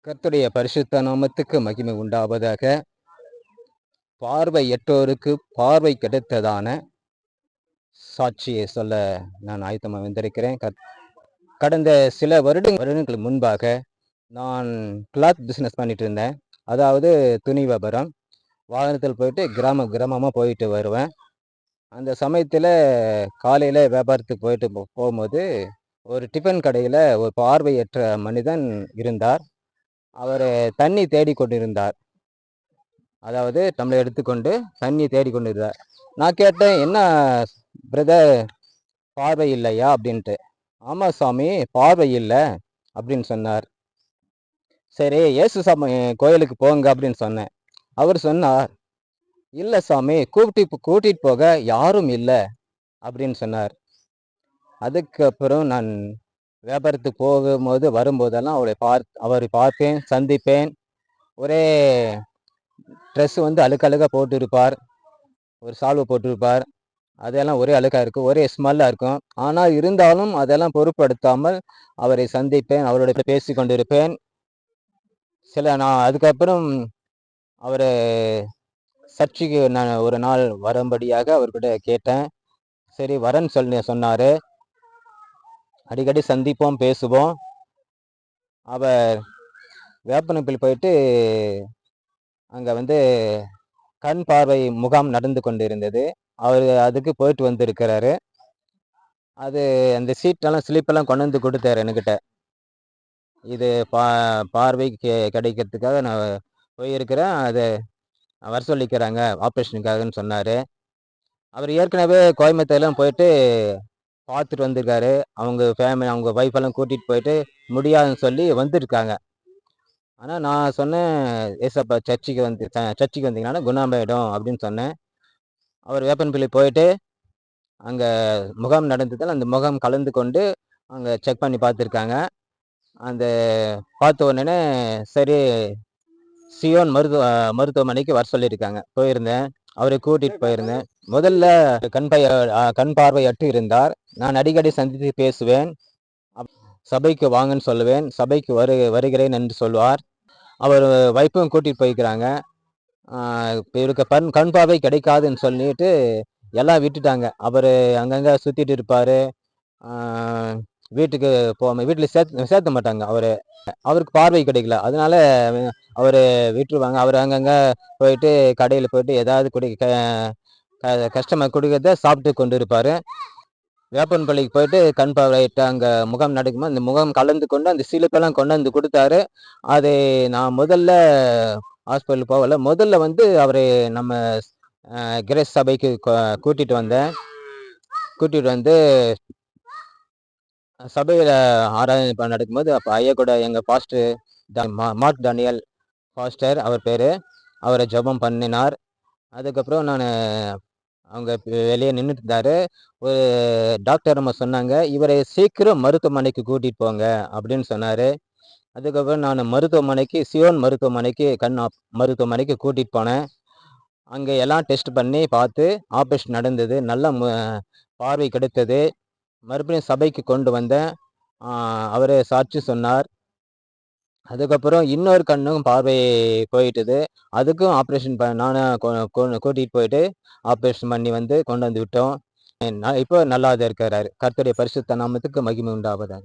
கர்த்தருடைய பரிசுத்த நாமத்துக்கு மகிமை உண்டாவதாக. பார்வையற்றோருக்கு பார்வை கிடைத்ததான சாட்சியை சொல்ல நான் ஆயத்தமாக வந்திருக்கிறேன். கடந்த சில வருடங்களுக்கு முன்பாக நான் கிளாத் பிஸ்னஸ் பண்ணிட்டு இருந்தேன். அதாவது துணி வியாபாரம். வாகனத்தில் போயிட்டு கிராமமாக போயிட்டு வருவேன். அந்த சமயத்தில் காலையில் வியாபாரத்துக்கு போயிட்டு போகும்போது ஒரு டிஃபன் கடையில் ஒரு பார்வையற்ற மனிதன் இருந்தார். அவர் தண்ணி தேடி கொண்டிருந்தார். அதாவது டம்ளர் எடுத்துக்கொண்டு தண்ணி தேடி கொண்டிருந்தார். நான் கேட்டேன், என்ன பிரதர், பார்வை இல்லையா அப்படின்ட்டு. ஆமா சாமி, பார்வை இல்லை அப்படின்னு சொன்னார். சரி, இயேசு சாமி கோயிலுக்கு போங்க அப்படின்னு சொன்னேன். அவர் சொன்னார், இல்லை சாமி, கூட்டிட்டு போக யாரும் இல்லை அப்படின்னு சொன்னார். அதுக்கப்புறம் நான் வியாபாரத்துக்கு போகும்போது வரும்போதெல்லாம் அவரை பார்ப்பேன், சந்திப்பேன். ஒரே ட்ரெஸ் வந்து அழுக்கழுக்காக போட்டிருப்பார். ஒரு சால்வை போட்டிருப்பார். அதெல்லாம் ஒரே அழுக்காக இருக்கும், ஒரே ஸ்மெல்லாக இருக்கும். ஆனால் இருந்தாலும் அதெல்லாம் பொருட்படுத்தாமல் அவரை சந்திப்பேன், அவரோட பேசி கொண்டிருப்பேன். நான் அதுக்கப்புறம் அவரை சர்ச்சுக்கு நான் ஒரு நாள் வரும்படியாக அவர்கிட்ட கேட்டேன். சரி வரேன்னு சொன்னார். அடிக்கடி சந்திப்போம், பேசுவோம். அவர் வேப்பனப்பில் போயிட்டு அங்கே வந்து கண் பார்வை முகாம் நடந்து கொண்டு இருந்தது. அவர் அதுக்கு போயிட்டு வந்திருக்கிறாரு. அது அந்த சீட்டெல்லாம் ஸ்லிப்பெல்லாம் கொண்டு வந்து கொடுத்தாரு என்கிட்ட. இது பார்வை கிடைக்கிறதுக்காக நான் போயிருக்கிறேன், அதை வர சொல்லிக்கிறாங்க ஆப்ரேஷனுக்காகன்னு சொன்னார். அவர் ஏற்கனவே கோயம்புத்தூர்லாம் போயிட்டு பார்த்துட்டு வந்திருக்காரு. அவங்க ஃபேமிலி, அவங்க ஒய்ஃபெல்லாம் கூட்டிகிட்டு போயிட்டு முடியாதுன்னு சொல்லி வந்திருக்காங்க. ஆனால் நான் சொன்னேன், ஏசப்பா சர்ச்சுக்கு வந்தீங்கன்னா குணமாயிடும் அப்படின்னு சொன்னேன். அவர் வேப்பன்பள்ளி போயிட்டு அங்கே முகாம் நடந்ததால் அந்த முகாம் கலந்து கொண்டு அங்கே செக் பண்ணி பார்த்துருக்காங்க. அந்த பார்த்த உடனே சரி சியோன் மருத்துவமனைக்கு வர சொல்லியிருக்காங்க. போயிருந்தேன், அவரை கூட்டிகிட்டு போயிருந்தேன். முதல்ல கண் பார்வையற்று இருந்தார். நான் அடிக்கடி சந்தித்து பேசுவேன், சபைக்கு வாங்கன்னு சொல்லுவேன், சபைக்கு வருகிறேன் என்று சொல்வார். அவர் வைப்பும் கூட்டிகிட்டு போய்க்கிறாங்க. இவருக்கு கண் பார்வை கிடைக்காதுன்னு சொல்லிட்டு எல்லாம் விட்டுட்டாங்க. அவர் அங்கங்கே சுற்றிட்டு இருப்பார். வீட்டுக்கு வீட்டில் சேர்த்த மாட்டாங்க. அவருக்கு பார்வை கிடைக்கல, அதனால அவர் விட்டுருவாங்க. அவர் அங்கங்கே போயிட்டு கடையில் போயிட்டு ஏதாவது கஸ்டமர் கொடுக்கறத சாப்பிட்டு கொண்டு இருப்பார். வேப்பன்பள்ளிக்கு போயிட்டு கண் பார்வையிட்ட அங்கே முகாம் நடக்கும்போது அந்த முகாம் கலந்து கொண்டு அந்த சீலுப்பெல்லாம் கொண்டு வந்து கொடுத்தாரு. அதை நான் முதல்ல ஹாஸ்பிட்டல் போகல, முதல்ல வந்து அவரை நம்ம கிரேஸ் சபைக்கு கூட்டிகிட்டு வந்து சபையில் ஆராதனை நடக்கும்போது அப்போ ஐயா கூட எங்கள் பாஸ்டர் மார்க் டானியல் பாஸ்டர் அவர் பேர், அவரை ஜெபம் பண்ணினார். அதுக்கப்புறம் நான் அவங்க வெளியே நின்றுட்டு இருந்தாரு. ஒரு டாக்டர் அம்மா சொன்னாங்க, இவரை சீக்கிரம் மருத்துவமனைக்கு கூட்டிகிட்டு போங்க அப்படின்னு சொன்னார். அதுக்கப்புறம் நான் சியோன் மருத்துவமனைக்கு மருத்துவமனைக்கு கூட்டிகிட்டு போனேன். அங்கே எல்லாம் டெஸ்ட் பண்ணி பார்த்து ஆப்ரேஷன் நடந்தது, நல்ல பார்வை கிடைத்தது. மறுபடியும் சபைக்கு கொண்டு வந்தேன், அவர் சாட்சி சொன்னார். அதுக்கப்புறம் இன்னொரு கண்ணும் பார்வை போயிட்டுது, அதுக்கும் ஆப்ரேஷன் நானும் கூட்டிகிட்டு போயிட்டு ஆப்ரேஷன் பண்ணி வந்து கொண்டு வந்து விட்டோம். இப்போ நல்லா இருக்கிறாரு. கர்த்தருடைய பரிசுத்த நாமத்துக்கு மகிமை உண்டாவதாக.